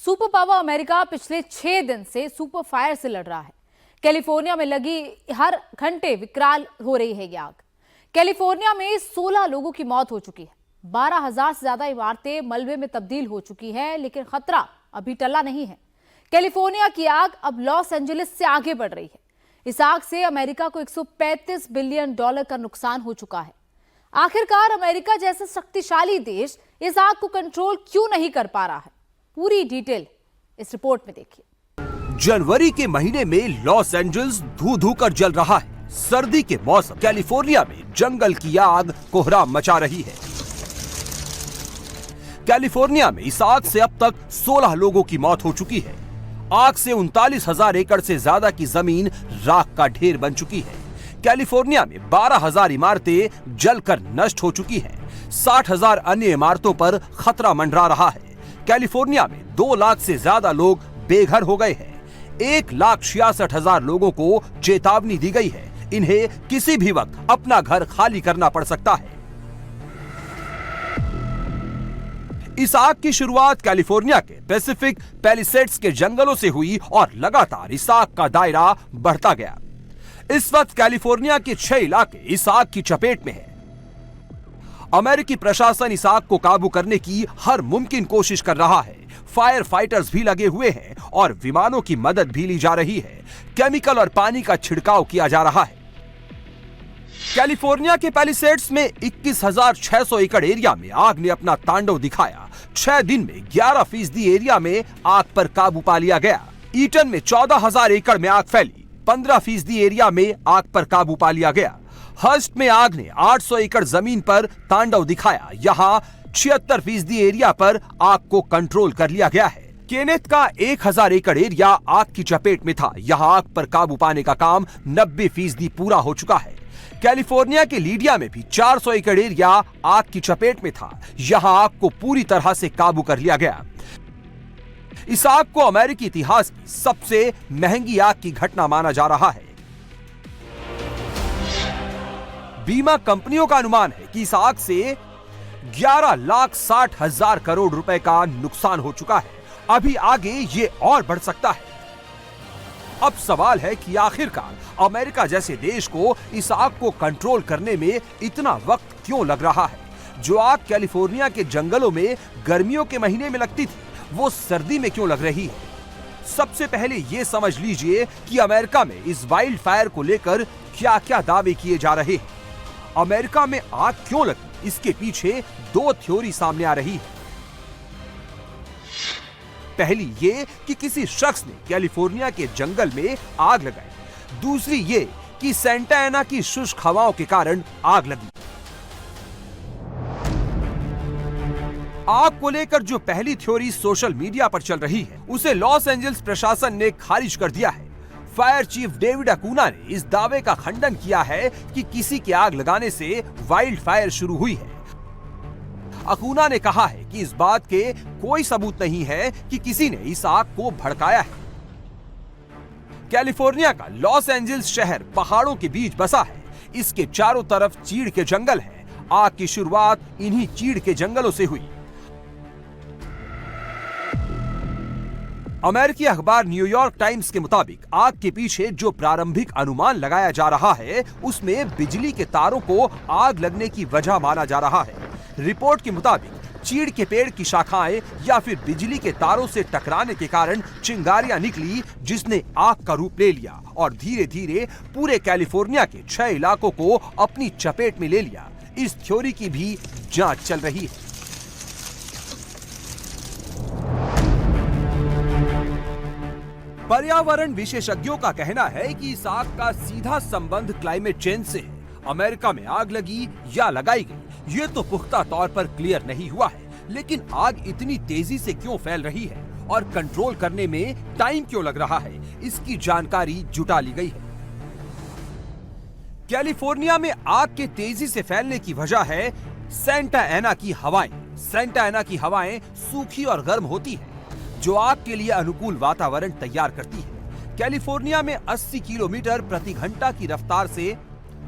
Super power America पिछले 6 दिन से सुपर फायर से लड़ रहा है। कैलिफोर्निया में लगी हर घंटे विकराल हो रही है ये आग। कैलिफोर्निया में 16 लोगों की मौत हो चुकी है। 12,000 से ज्यादा इमारतें मलबे में तब्दील हो चुकी है, लेकिन खतरा अभी टला नहीं है। कैलिफोर्निया की आग अब लॉस एंजलिस से आगे बढ़ रही है। इस आग से अमेरिका को $135 बिलियन का नुकसान हो चुका है। आखिरकार अमेरिका जैसा शक्तिशाली देश इस आग को कंट्रोल क्यों नहीं कर पा रहा है? पूरी डिटेल इस रिपोर्ट में देखिए। जनवरी के महीने में लॉस एंजल्स धू धू कर जल रहा है। सर्दी के मौसम कैलिफोर्निया में जंगल की आग कोहराम मचा रही है। कैलिफोर्निया में इस आग से अब तक 16 लोगों की मौत हो चुकी है। आग से 39,000 एकड़ से ज्यादा की जमीन राख का ढेर बन चुकी है। कैलिफोर्निया में 12,000 इमारतें जलकर नष्ट हो चुकी हैं। 60,000 अन्य इमारतों पर खतरा मंडरा रहा है। कैलिफोर्निया में 2 लाख से ज्यादा लोग बेघर हो गए हैं। 1,66,000 लोगों को चेतावनी दी गई है। इन्हें किसी भी वक्त अपना घर खाली करना पड़ सकता है। इस आग की शुरुआत कैलिफोर्निया के पैसिफिक पैलिसेड्स के जंगलों से हुई और लगातार इस आग का दायरा बढ़ता गया। इस वक्त कैलिफोर्निया के 6 इलाके इस आग की चपेट में हैं। अमेरिकी प्रशासन इस आग को काबू करने की हर मुमकिन कोशिश कर रहा है। फायर फाइटर्स भी लगे हुए हैं और विमानों की मदद भी ली जा रही है। केमिकल और पानी का छिड़काव किया जा रहा है। कैलिफोर्निया के पैलिसेड्स में 21,600 एकड़ एरिया में आग ने अपना तांडव दिखाया। 6 दिन में 11% एरिया में आग पर काबू पा लिया गया। ईटन में 14,000 एकड़ में आग फैली। 15% एरिया में आग पर काबू पा लिया गया। हर्स्ट में आग ने 800 एकड़ जमीन पर तांडव दिखाया। यहाँ 76% एरिया पर आग को कंट्रोल कर लिया गया है। केनेथ का 1,000 एकड़ एरिया आग की चपेट में था। यहाँ आग पर काबू पाने का काम 90% पूरा हो चुका है। कैलिफोर्निया के लीडिया में भी 400 एकड़ एरिया आग की चपेट में था। यहाँ आग को पूरी तरह से काबू कर लिया गया। इस आग को अमेरिकी इतिहास की सबसे महंगी आग की घटना माना जा रहा है। बीमा कंपनियों का अनुमान है कि इस आग से 11,60,000 करोड़ रुपए का नुकसान हो चुका है। अभी आगे ये और बढ़ सकता है। अब सवाल है कि आखिरकार अमेरिका जैसे देश को इस आग को कंट्रोल करने में इतना वक्त क्यों लग रहा है? जो आग कैलिफोर्निया के जंगलों में गर्मियों के महीने में लगती थी, वो सर्दी में क्यों लग रही है? सबसे पहले ये समझ लीजिए कि अमेरिका में इस वाइल्ड फायर को लेकर क्या-क्या दावे किए जा रहे हैं। अमेरिका में आग क्यों लगी, इसके पीछे 2 थ्योरी सामने आ रही है। पहली ये कि किसी शख्स ने कैलिफोर्निया के जंगल में आग लगाई। दूसरी ये कि सेंटा एना की शुष्क हवाओं के कारण आग लगी। आग को लेकर जो पहली थ्योरी सोशल मीडिया पर चल रही है, उसे लॉस एंजल्स प्रशासन ने खारिज कर दिया है। फायर चीफ डेविड अकूना ने इस दावे का खंडन किया है कि किसी के आग लगाने से वाइल्ड फायर शुरू हुई है। अकूना ने कहा है कि इस बात के कोई सबूत नहीं है कि किसी ने इस आग को भड़काया है। कैलिफोर्निया का लॉस एंजल्स शहर पहाड़ों के बीच बसा है। इसके चारों तरफ चीड़ के जंगल हैं। आग की शुरुआत इन्हीं चीड़ के जंगलों से हुई। अमेरिकी अखबार न्यूयॉर्क टाइम्स के मुताबिक आग के पीछे जो प्रारंभिक अनुमान लगाया जा रहा है, उसमें बिजली के तारों को आग लगने की वजह माना जा रहा है। रिपोर्ट के मुताबिक चीड़ के पेड़ की शाखाएं या फिर बिजली के तारों से टकराने के कारण चिंगारियां निकली, जिसने आग का रूप ले लिया और धीरे धीरे पूरे कैलिफोर्निया के 6 इलाकों को अपनी चपेट में ले लिया। इस थ्योरी की भी जांच चल रही है। पर्यावरण विशेषज्ञों का कहना है कि इस आग का सीधा संबंध क्लाइमेट चेंज से है। अमेरिका में आग लगी या लगाई गई, ये तो पुख्ता तौर पर क्लियर नहीं हुआ है, लेकिन आग इतनी तेजी से क्यों फैल रही है और कंट्रोल करने में टाइम क्यों लग रहा है, इसकी जानकारी जुटा ली गई है। कैलिफोर्निया में आग के तेजी से फैलने की वजह है सेंटा एना की हवाएं। सेंटा एना की हवाएं सूखी और गर्म होती है, जो आग के लिए अनुकूल वातावरण तैयार करती है। कैलिफोर्निया में 80 किलोमीटर प्रति घंटा की रफ्तार से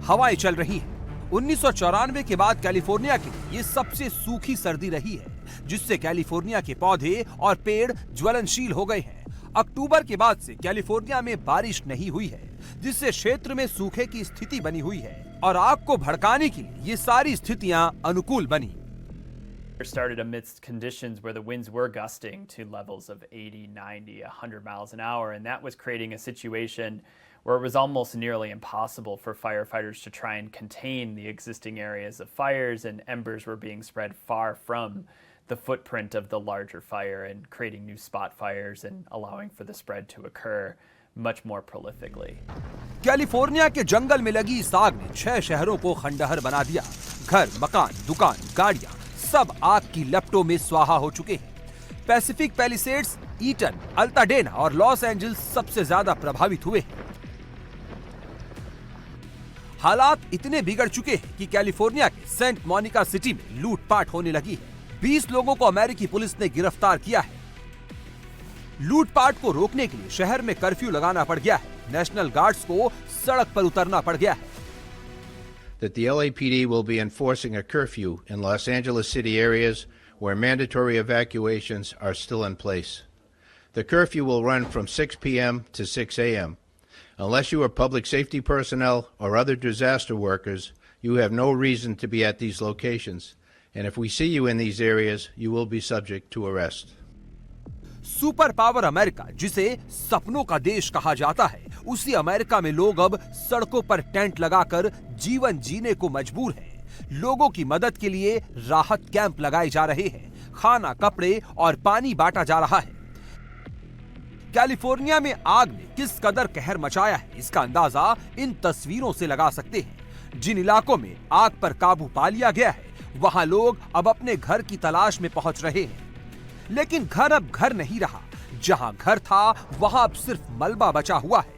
हवाएं चल रही हैं। 1994 के बाद कैलिफोर्निया की ये सबसे सूखी सर्दी रही है। जिससे कैलिफोर्निया के पौधे और पेड़ ज्वलनशील हो गए हैं। अक्टूबर के बाद से कैलिफोर्निया में बारिश नहीं हुई है, जिससे क्षेत्र में सूखे की स्थिति बनी हुई है और आग को भड़काने के लिए ये सारी स्थितियां अनुकूल बनी। Started amidst conditions where the winds were gusting to levels of 80, 90, 100 miles an hour, and that was creating a situation where it was almost nearly impossible for firefighters to try and contain the existing areas of fires, and embers were being spread far from the footprint of the larger fire and creating new spot fires and allowing for the spread to occur much more prolifically. California के जंगल में लगी इस आग ने 6 शहरों को खंडहर बना दिया। घर, मकान, दुकान, गाड़ियां सब आग की लपटों में स्वाहा हो चुके हैं। पैसिफिक पैलिसेड्स, ईटन, अल्ताडेना और लॉस एंजल्स सबसे ज्यादा प्रभावित हुए हैं। हालात इतने बिगड़ चुके हैं कि कैलिफोर्निया के सेंट मोनिका सिटी में लूटपाट होने लगी है। 20 लोगों को अमेरिकी पुलिस ने गिरफ्तार किया है। लूटपाट को रोकने के लिए शहर में कर्फ्यू लगाना पड़ गया है। नेशनल गार्ड्स को सड़क पर उतरना पड़ गया है। That the LAPD will be enforcing a curfew in Los Angeles city areas where mandatory evacuations are still in place. The curfew will run from 6 p.m. to 6 a.m. Unless you are public safety personnel or other disaster workers, you have no reason to be at these locations. And if we see you in these areas, you will be subject to arrest. Super power America, जिसे सपनों का देश कहा जाता है, उसी America में लोग अब सड़कों पर टेंट लगाकर जीवन जीने को मजबूर हैं। लोगों की मदद के लिए राहत कैंप लगाए जा रहे हैं। खाना, कपड़े और पानी बांटा जा रहा है। कैलिफोर्निया में आग ने किस कदर कहर मचाया है, इसका अंदाजा इन तस्वीरों से लगा सकते हैं। जिन इलाकों में आग पर काबू पा लिया गया है, वहां लोग अब अपने घर की तलाश में पहुंच रहे हैं। लेकिन घर अब घर नहीं रहा। जहां घर था, वहां अब सिर्फ मलबा बचा हुआ है।